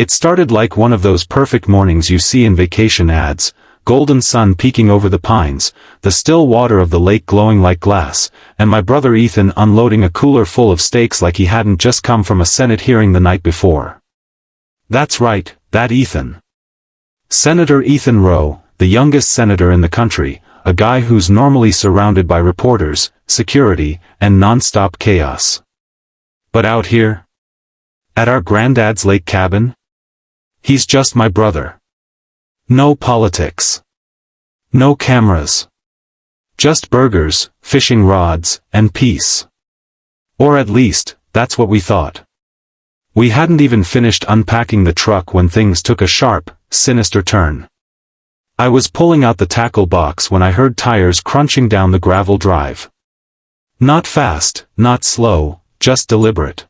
It started like one of those perfect mornings you see in vacation ads, golden sun peeking over the pines, the still water of the lake glowing like glass, and my brother Ethan unloading a cooler full of steaks like he hadn't just come from a Senate hearing the night before. That's right, that Ethan. Senator Ethan Rowe, the youngest senator in the country, a guy who's normally surrounded by reporters, security, and non-stop chaos. But out here? At our granddad's lake cabin? He's just my brother. No politics. No cameras. Just burgers, fishing rods, and peace. Or at least, that's what we thought. We hadn't even finished unpacking the truck when things took a sharp, sinister turn. I was pulling out the tackle box when I heard tires crunching down the gravel drive. Not fast, not slow, just deliberate.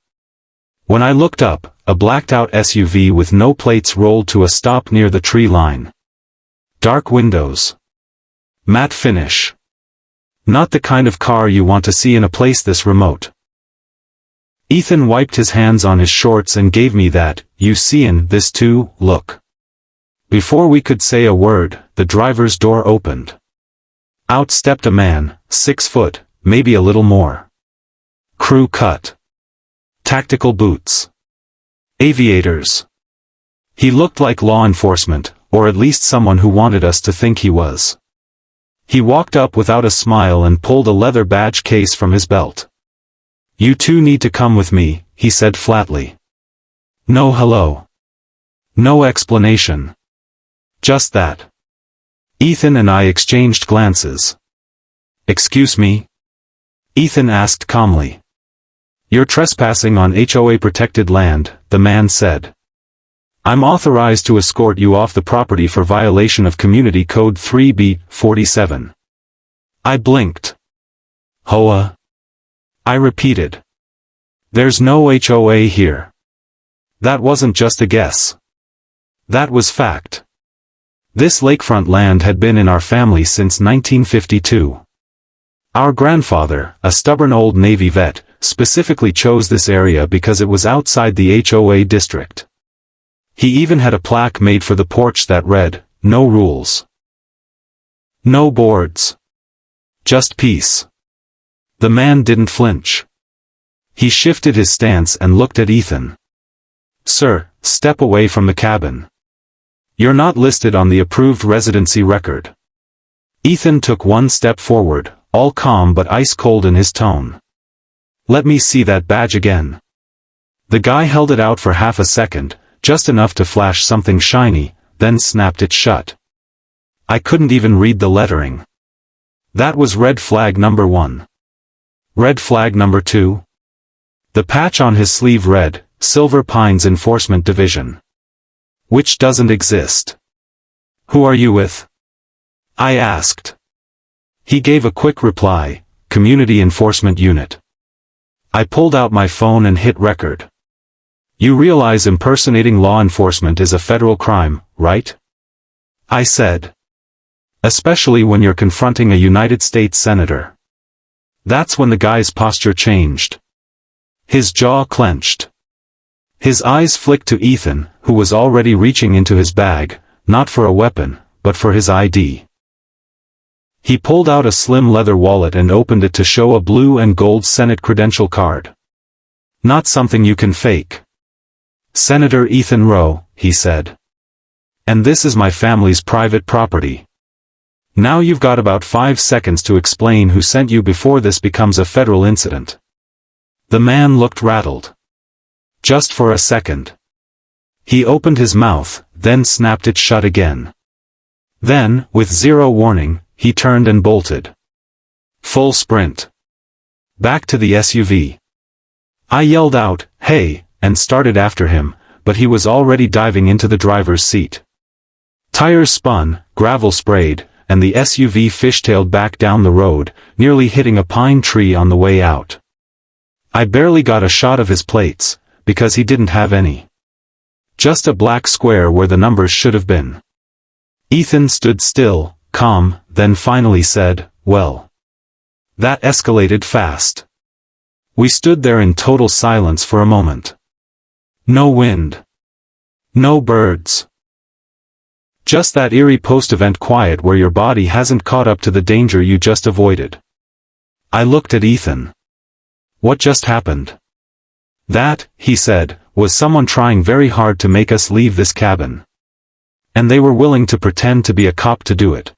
When I looked up, a blacked-out SUV with no plates rolled to a stop near the tree line. Dark windows. Matte finish. Not the kind of car you want to see in a place this remote. Ethan wiped his hands on his shorts and gave me that, "You seein' this too, look." Before we could say a word, the driver's door opened. Out stepped a man, 6 foot, maybe a little more. Crew cut. Tactical boots. Aviators. He looked like law enforcement, or at least someone who wanted us to think he was. He walked up without a smile and pulled a leather badge case from his belt. "You two need to come with me," he said flatly. No hello. No explanation. Just that. Ethan and I exchanged glances. "Excuse me?" Ethan asked calmly. "You're trespassing on HOA protected land," the man said. "I'm authorized to escort you off the property for violation of Community Code 3B-47. I blinked. "HOA?" I repeated. "There's no HOA here." That wasn't just a guess. That was fact. This lakefront land had been in our family since 1952. Our grandfather, a stubborn old Navy vet, specifically chose this area because it was outside the HOA district. He even had a plaque made for the porch that read, "No rules. No boards. Just peace." The man didn't flinch. He shifted his stance and looked at Ethan. "Sir, step away from the cabin. You're not listed on the approved residency record." Ethan took one step forward, all calm but ice cold in his tone. "Let me see that badge again." The guy held it out for half a second, just enough to flash something shiny, then snapped it shut. I couldn't even read the lettering. That was red flag number 1. Red flag number 2? The patch on his sleeve read, Silver Pines Enforcement Division. Which doesn't exist. "Who are you with?" I asked. He gave a quick reply, "Community Enforcement Unit." I pulled out my phone and hit record. "You realize impersonating law enforcement is a federal crime, right?" I said. "Especially when you're confronting a United States senator." That's when the guy's posture changed. His jaw clenched. His eyes flicked to Ethan, who was already reaching into his bag, not for a weapon, but for his ID. He pulled out a slim leather wallet and opened it to show a blue and gold Senate credential card. "Not something you can fake. Senator Ethan Rowe," he said. "And this is my family's private property. Now you've got about 5 seconds to explain who sent you before this becomes a federal incident." The man looked rattled. Just for a second. He opened his mouth, then snapped it shut again. Then, with zero warning, he turned and bolted. Full sprint. Back to the SUV. I yelled out, "Hey," and started after him, but he was already diving into the driver's seat. Tires spun, gravel sprayed, and the SUV fishtailed back down the road, nearly hitting a pine tree on the way out. I barely got a shot of his plates, because he didn't have any. Just a black square where the numbers should have been. Ethan stood still, calm, then finally said, "Well." That escalated fast. We stood there in total silence for a moment. No wind. No birds. Just that eerie post-event quiet where your body hasn't caught up to the danger you just avoided. I looked at Ethan. What just happened? That, he said, was someone trying very hard to make us leave this cabin. And they were willing to pretend to be a cop to do it.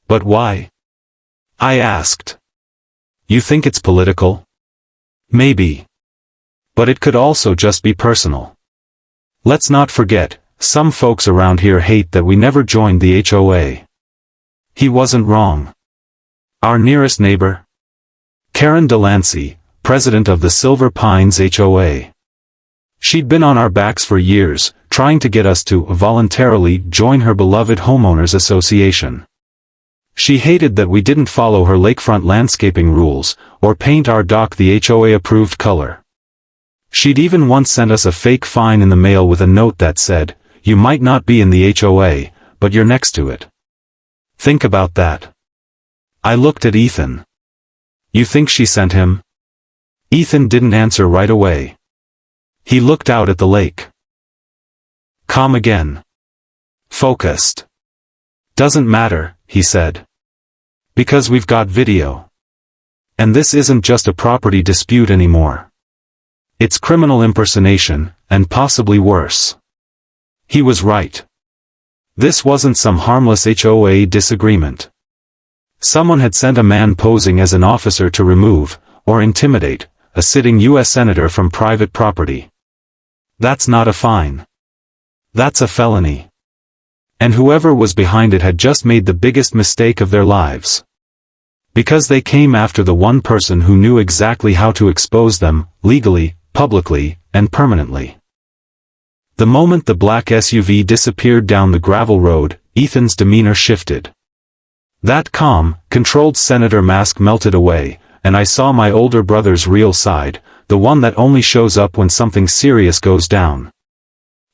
But why? I asked. You think it's political? Maybe. But it could also just be personal. Let's not forget, some folks around here hate that we never joined the HOA. He wasn't wrong. Our nearest neighbor? Karen Delancey, president of the Silver Pines HOA. She'd been on our backs for years, trying to get us to voluntarily join her beloved homeowners association. She hated that we didn't follow her lakefront landscaping rules, or paint our dock the HOA-approved color. She'd even once sent us a fake fine in the mail with a note that said, "You might not be in the HOA, but you're next to it." Think about that. I looked at Ethan. You think she sent him? Ethan didn't answer right away. He looked out at the lake. Calm again. Focused. Doesn't matter, he said. Because we've got video. And this isn't just a property dispute anymore. It's criminal impersonation, and possibly worse. He was right. This wasn't some harmless HOA disagreement. Someone had sent a man posing as an officer to remove, or intimidate, a sitting U.S. senator from private property. That's not a fine. That's a felony. And whoever was behind it had just made the biggest mistake of their lives. Because they came after the one person who knew exactly how to expose them, legally, publicly, and permanently. The moment the black SUV disappeared down the gravel road, Ethan's demeanor shifted. That calm, controlled senator mask melted away, and I saw my older brother's real side, the one that only shows up when something serious goes down.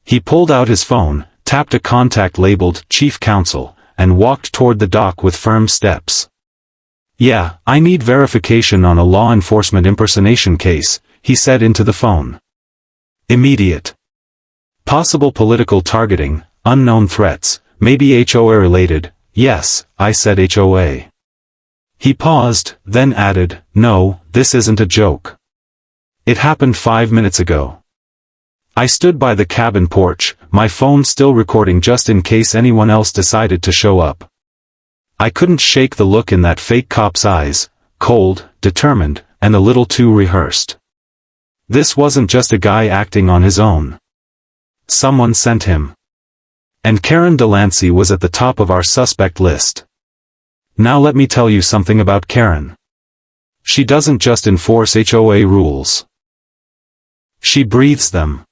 He pulled out his phone, tapped a contact labeled Chief Counsel, and walked toward the dock with firm steps. Yeah, I need verification on a law enforcement impersonation case, he said into the phone. Immediate. Possible political targeting, unknown threats, maybe HOA related. Yes, I said HOA. He paused, then added, no, this isn't a joke. It happened 5 minutes ago. I stood by the cabin porch, my phone still recording just in case anyone else decided to show up. I couldn't shake the look in that fake cop's eyes, cold, determined, and a little too rehearsed. This wasn't just a guy acting on his own. Someone sent him. And Karen Delancey was at the top of our suspect list. Now let me tell you something about Karen. She doesn't just enforce HOA rules. She breathes them.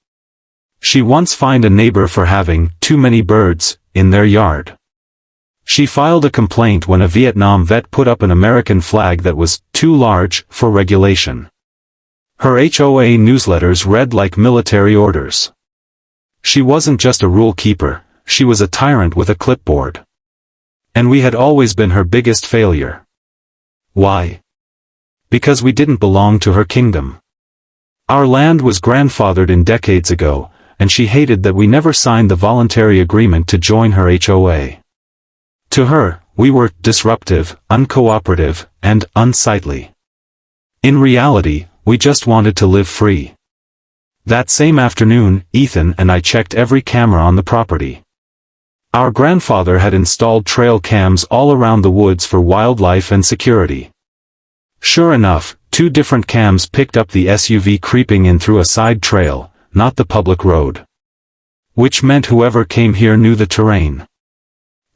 She once fined a neighbor for having too many birds in their yard. She filed a complaint when a Vietnam vet put up an American flag that was too large for regulation. Her HOA newsletters read like military orders. She wasn't just a rule keeper, she was a tyrant with a clipboard. And we had always been her biggest failure. Why? Because we didn't belong to her kingdom. Our land was grandfathered in decades ago, and she hated that we never signed the voluntary agreement to join her HOA. To her, we were disruptive, uncooperative, and unsightly. In reality, we just wanted to live free. That same afternoon, Ethan and I checked every camera on the property. Our grandfather had installed trail cams all around the woods for wildlife and security. Sure enough, 2 different cams picked up the SUV creeping in through a side trail, not the public road. Which meant whoever came here knew the terrain.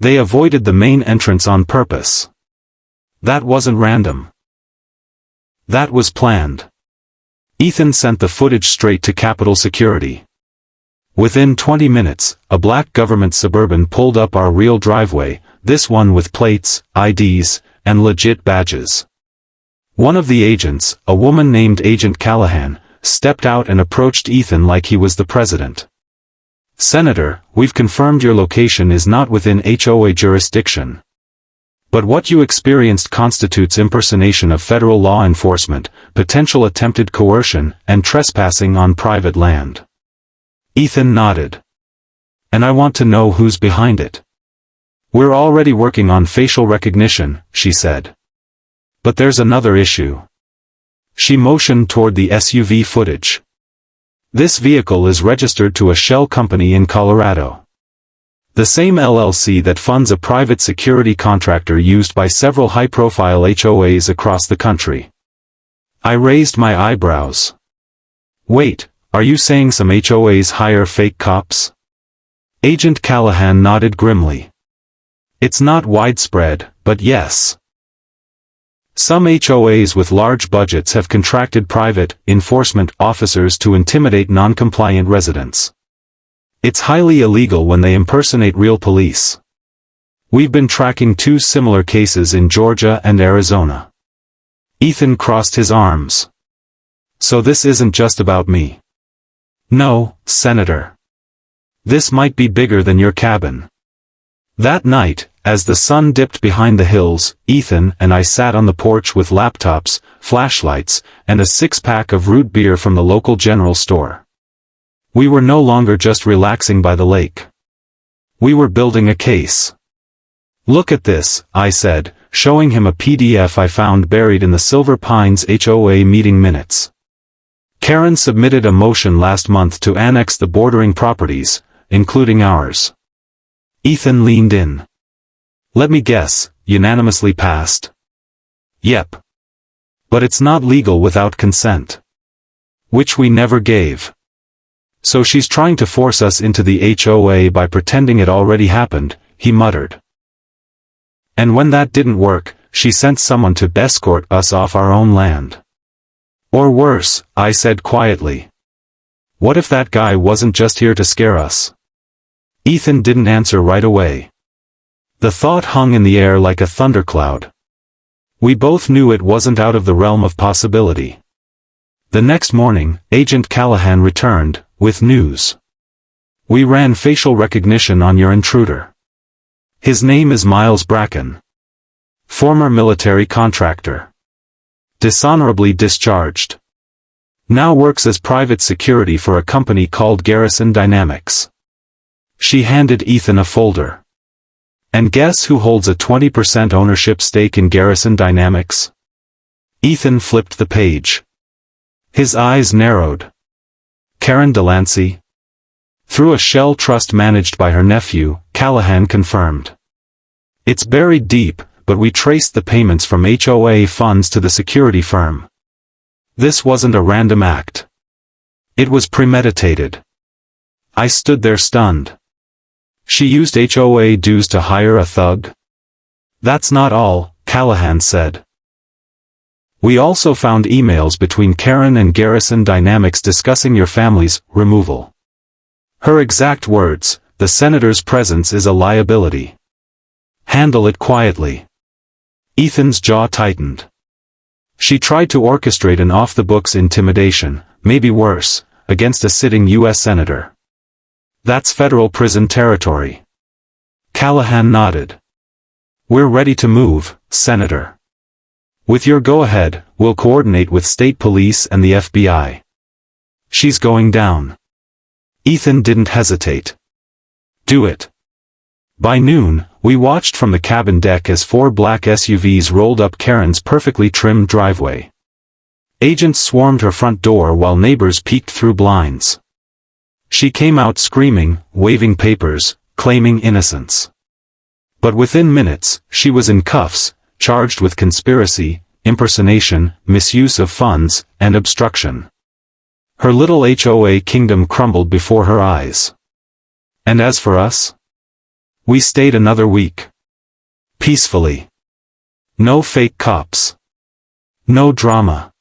They avoided the main entrance on purpose. That wasn't random. That was planned. Ethan sent the footage straight to Capitol Security. Within 20 minutes, a black government Suburban pulled up our real driveway, this one with plates, IDs, and legit badges. One of the agents, a woman named Agent Callahan, stepped out and approached Ethan like he was the president. Senator, we've confirmed your location is not within HOA jurisdiction. But what you experienced constitutes impersonation of federal law enforcement, potential attempted coercion, and trespassing on private land. Ethan nodded. And I want to know who's behind it. We're already working on facial recognition, she said. But there's another issue. She motioned toward the SUV footage. This vehicle is registered to a shell company in Colorado. The same LLC that funds a private security contractor used by several high-profile HOAs across the country. I raised my eyebrows. Wait, are you saying some HOAs hire fake cops? Agent Callahan nodded grimly. It's not widespread, but yes. Some HOAs with large budgets have contracted private enforcement officers to intimidate non-compliant residents. It's highly illegal when they impersonate real police. We've been tracking 2 similar cases in Georgia and Arizona. Ethan crossed his arms. So this isn't just about me. No, Senator. This might be bigger than your cabin. That night, as the sun dipped behind the hills, Ethan and I sat on the porch with laptops, flashlights, and a 6-pack of root beer from the local general store. We were no longer just relaxing by the lake. We were building a case. Look at this, I said, showing him a PDF I found buried in the Silver Pines HOA meeting minutes. Karen submitted a motion last month to annex the bordering properties, including ours. Ethan leaned in. Let me guess, unanimously passed? Yep. But it's not legal without consent. Which we never gave. So she's trying to force us into the HOA by pretending it already happened, he muttered. And when that didn't work, she sent someone to escort us off our own land. Or worse, I said quietly. What if that guy wasn't just here to scare us? Ethan didn't answer right away. The thought hung in the air like a thundercloud. We both knew it wasn't out of the realm of possibility. The next morning, Agent Callahan returned, with news. We ran facial recognition on your intruder. His name is Miles Bracken. Former military contractor. Dishonorably discharged. Now works as private security for a company called Garrison Dynamics. She handed Ethan a folder. And guess who holds a 20% ownership stake in Garrison Dynamics? Ethan flipped the page. His eyes narrowed. Karen Delancey? Through a shell trust managed by her nephew, Callahan confirmed. It's buried deep, but we traced the payments from HOA funds to the security firm. This wasn't a random act. It was premeditated. I stood there stunned. She used HOA dues to hire a thug? That's not all, Callahan said. We also found emails between Karen and Garrison Dynamics discussing your family's removal. Her exact words, the senator's presence is a liability. Handle it quietly. Ethan's jaw tightened. She tried to orchestrate an off-the-books intimidation, maybe worse, against a sitting U.S. senator. That's federal prison territory. Callahan nodded. We're ready to move, Senator. With your go-ahead, we'll coordinate with state police and the FBI. She's going down. Ethan didn't hesitate. Do it. By noon, we watched from the cabin deck as 4 black SUVs rolled up Karen's perfectly trimmed driveway. Agents swarmed her front door while neighbors peeked through blinds. She came out screaming, waving papers, claiming innocence. But within minutes, she was in cuffs, charged with conspiracy, impersonation, misuse of funds, and obstruction. Her little HOA kingdom crumbled before her eyes. And as for us? We stayed another week. Peacefully. No fake cops. No drama.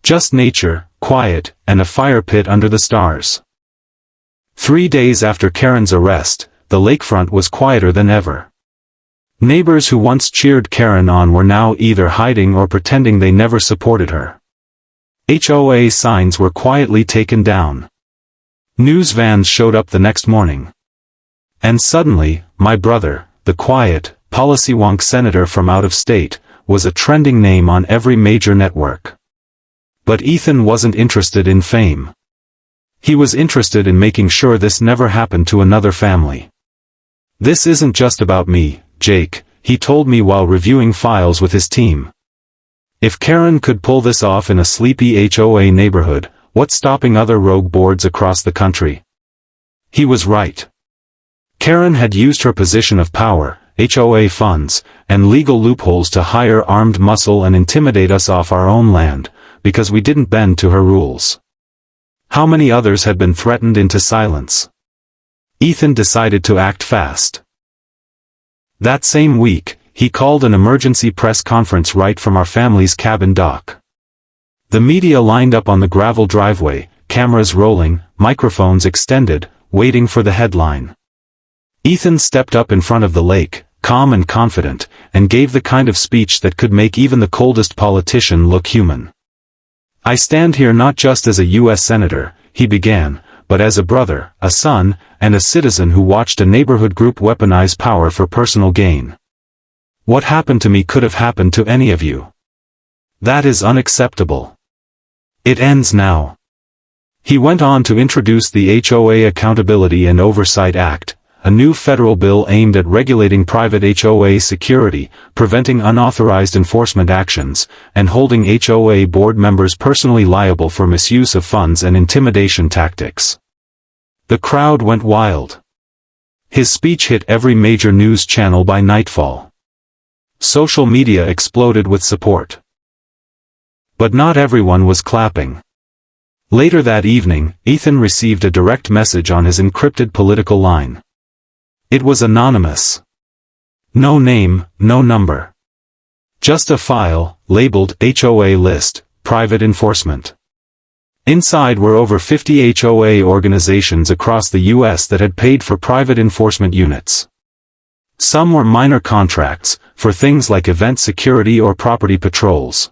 Just nature, quiet, and a fire pit under the stars. 3 days after Karen's arrest, the lakefront was quieter than ever. Neighbors who once cheered Karen on were now either hiding or pretending they never supported her. HOA signs were quietly taken down. News vans showed up the next morning. And suddenly, my brother, the quiet, policy-wonk senator from out of state, was a trending name on every major network. But Ethan wasn't interested in fame. He was interested in making sure this never happened to another family. "This isn't just about me, Jake," he told me while reviewing files with his team. "If Karen could pull this off in a sleepy HOA neighborhood, what's stopping other rogue boards across the country?" He was right. Karen had used her position of power, HOA funds, and legal loopholes to hire armed muscle and intimidate us off our own land, because we didn't bend to her rules. How many others had been threatened into silence? Ethan decided to act fast. That same week, he called an emergency press conference right from our family's cabin dock. The media lined up on the gravel driveway, cameras rolling, microphones extended, waiting for the headline. Ethan stepped up in front of the lake, calm and confident, and gave the kind of speech that could make even the coldest politician look human. "I stand here not just as a U.S. senator," he began, "but as a brother, a son, and a citizen who watched a neighborhood group weaponize power for personal gain. What happened to me could have happened to any of you. That is unacceptable. It ends now." He went on to introduce the HOA Accountability and Oversight Act, a new federal bill aimed at regulating private HOA security, preventing unauthorized enforcement actions, and holding HOA board members personally liable for misuse of funds and intimidation tactics. The crowd went wild. His speech hit every major news channel by nightfall. Social media exploded with support. But not everyone was clapping. Later that evening, Ethan received a direct message on his encrypted political line. It was anonymous. No name, no number. Just a file, labeled HOA List, Private Enforcement. Inside were over 50 HOA organizations across the U.S. that had paid for private enforcement units. Some were minor contracts, for things like event security or property patrols.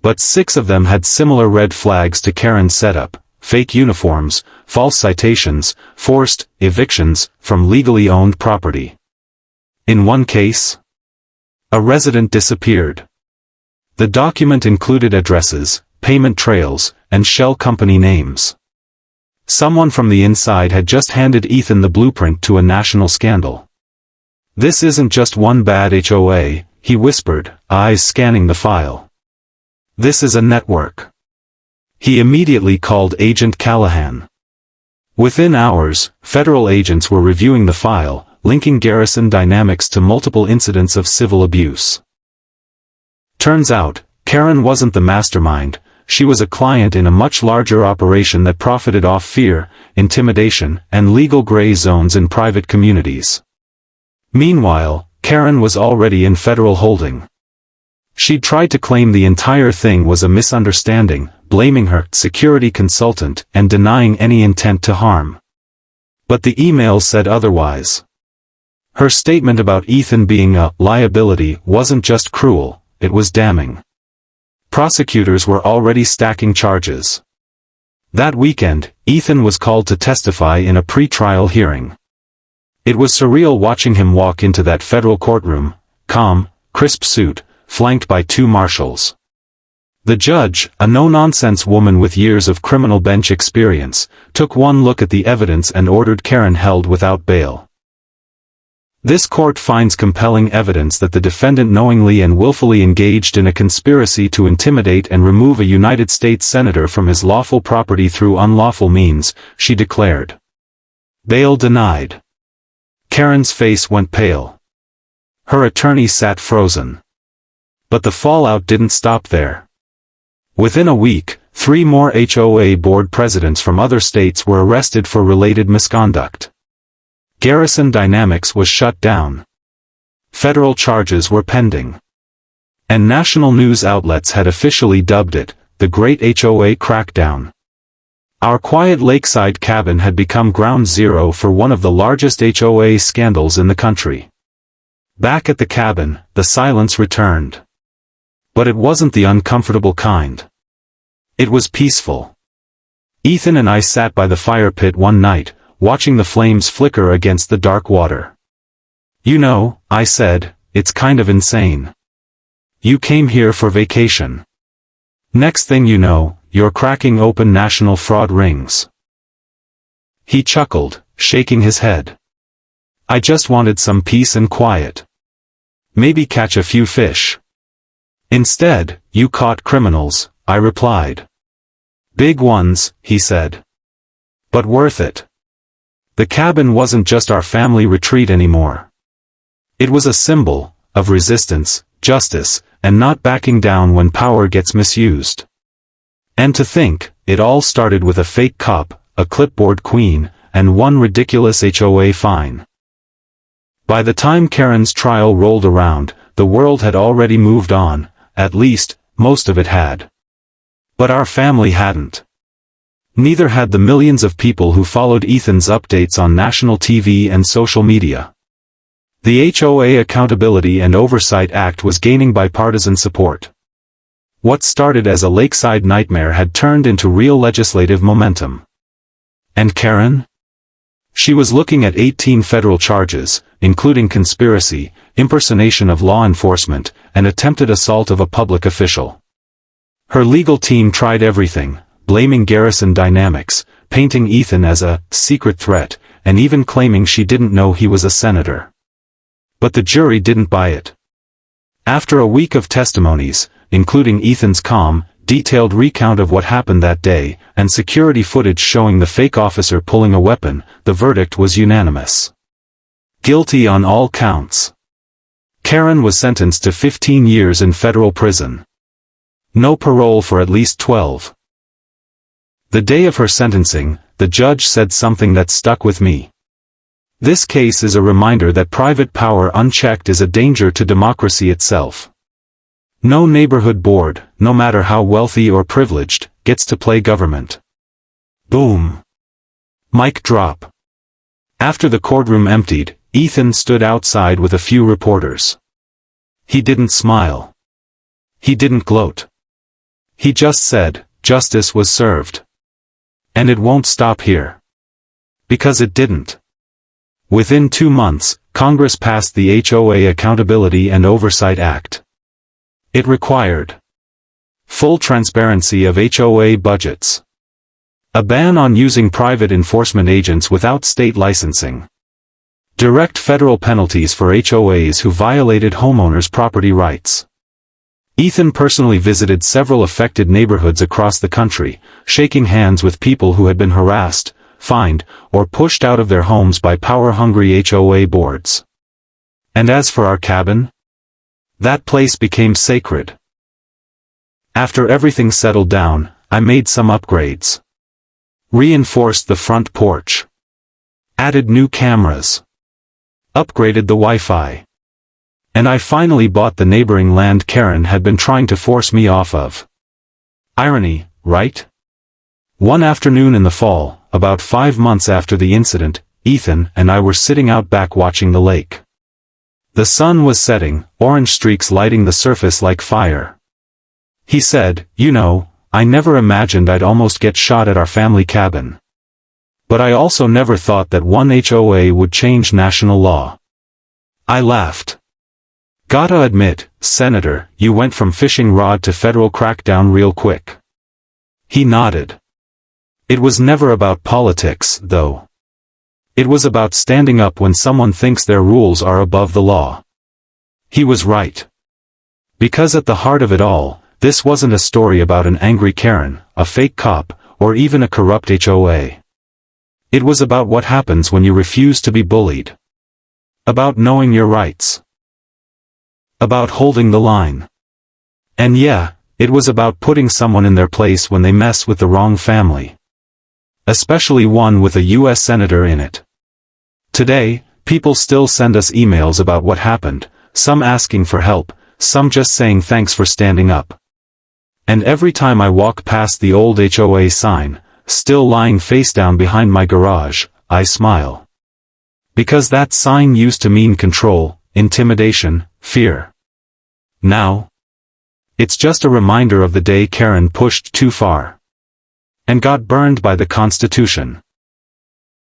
But 6 of them had similar red flags to Karen's setup: fake uniforms, false citations, forced evictions from legally owned property. In one case, a resident disappeared. The document included addresses, payment trails, and shell company names. Someone from the inside had just handed Ethan the blueprint to a national scandal. "This isn't just one bad HOA," he whispered, eyes scanning the file. "This is a network." He immediately called Agent Callahan. Within hours, federal agents were reviewing the file, linking Garrison Dynamics to multiple incidents of civil abuse. Turns out, Karen wasn't the mastermind. She was a client in a much larger operation that profited off fear, intimidation, and legal gray zones in private communities. Meanwhile, Karen was already in federal holding. She'd tried to claim the entire thing was a misunderstanding, blaming her security consultant and denying any intent to harm. But the email said otherwise. Her statement about Ethan being a liability wasn't just cruel, it was damning. Prosecutors were already stacking charges. That weekend, Ethan was called to testify in a pre-trial hearing. It was surreal watching him walk into that federal courtroom, calm, crisp suit, flanked by 2 marshals. The judge, a no-nonsense woman with years of criminal bench experience, took one look at the evidence and ordered Karen held without bail. This court finds compelling evidence that the defendant knowingly and willfully engaged in a conspiracy to intimidate and remove a United States senator from his lawful property through unlawful means, she declared. Bail denied. Karen's face went pale. Her attorney sat frozen. But the fallout didn't stop there. Within a week, 3 more HOA board presidents from other states were arrested for related misconduct. Garrison Dynamics was shut down. Federal charges were pending. And national news outlets had officially dubbed it, the Great HOA Crackdown. Our quiet lakeside cabin had become ground zero for one of the largest HOA scandals in the country. Back at the cabin, the silence returned. But it wasn't the uncomfortable kind. It was peaceful. Ethan and I sat by the fire pit one night, watching the flames flicker against the dark water. "You know," I said, "it's kind of insane. You came here for vacation. Next thing you know, you're cracking open national fraud rings." He chuckled, shaking his head. I just wanted some peace and quiet. Maybe catch a few fish. Instead, you caught criminals, I replied. Big ones, he said. But worth it. The cabin wasn't just our family retreat anymore. It was a symbol of resistance, justice, and not backing down when power gets misused. And to think, it all started with a fake cop, a clipboard queen, and one ridiculous HOA fine. By the time Karen's trial rolled around, the world had already moved on, at least, most of it had. But our family hadn't. Neither had the millions of people who followed Ethan's updates on national TV and social media. The HOA Accountability and Oversight Act was gaining bipartisan support. What started as a lakeside nightmare had turned into real legislative momentum. And Karen? She was looking at 18 federal charges, including conspiracy, impersonation of law enforcement, and attempted assault of a public official. Her legal team tried everything, blaming Garrison Dynamics, painting Ethan as a secret threat, and even claiming she didn't know he was a senator. But the jury didn't buy it. After a week of testimonies, including Ethan's calm, detailed recount of what happened that day, and security footage showing the fake officer pulling a weapon, the verdict was unanimous. Guilty on all counts. Karen was sentenced to 15 years in federal prison. No parole for at least 12. The day of her sentencing, the judge said something that stuck with me. This case is a reminder that private power unchecked is a danger to democracy itself. No neighborhood board, no matter how wealthy or privileged, gets to play government. Boom. Mic drop. After the courtroom emptied, Ethan stood outside with a few reporters. He didn't smile. He didn't gloat. He just said, justice was served. And it won't stop here. Because it didn't. Within 2 months, Congress passed the HOA Accountability and Oversight Act. It required full transparency of HOA budgets, a ban on using private enforcement agents without state licensing, direct federal penalties for HOAs who violated homeowners' property rights. Ethan personally visited several affected neighborhoods across the country, shaking hands with people who had been harassed, fined, or pushed out of their homes by power-hungry HOA boards. And as for our cabin? That place became sacred. After everything settled down, I made some upgrades. Reinforced the front porch. Added new cameras. Upgraded the Wi-Fi. And I finally bought the neighboring land Karen had been trying to force me off of. Irony, right? One afternoon in the fall, about 5 months after the incident, Ethan and I were sitting out back watching the lake. The sun was setting, orange streaks lighting the surface like fire. He said, "You know, I never imagined I'd almost get shot at our family cabin. But I also never thought that one HOA would change national law." I laughed. "Gotta admit, Senator, you went from fishing rod to federal crackdown real quick." He nodded. It was never about politics, though. It was about standing up when someone thinks their rules are above the law. He was right. Because at the heart of it all, this wasn't a story about an angry Karen, a fake cop, or even a corrupt HOA. It was about what happens when you refuse to be bullied. About knowing your rights. About holding the line. And yeah, it was about putting someone in their place when they mess with the wrong family. Especially one with a U.S. senator in it. Today, people still send us emails about what happened, some asking for help, some just saying thanks for standing up. And every time I walk past the old HOA sign, still lying face down behind my garage, I smile. Because that sign used to mean control, intimidation, fear. Now, it's just a reminder of the day Karen pushed too far. And got burned by the Constitution.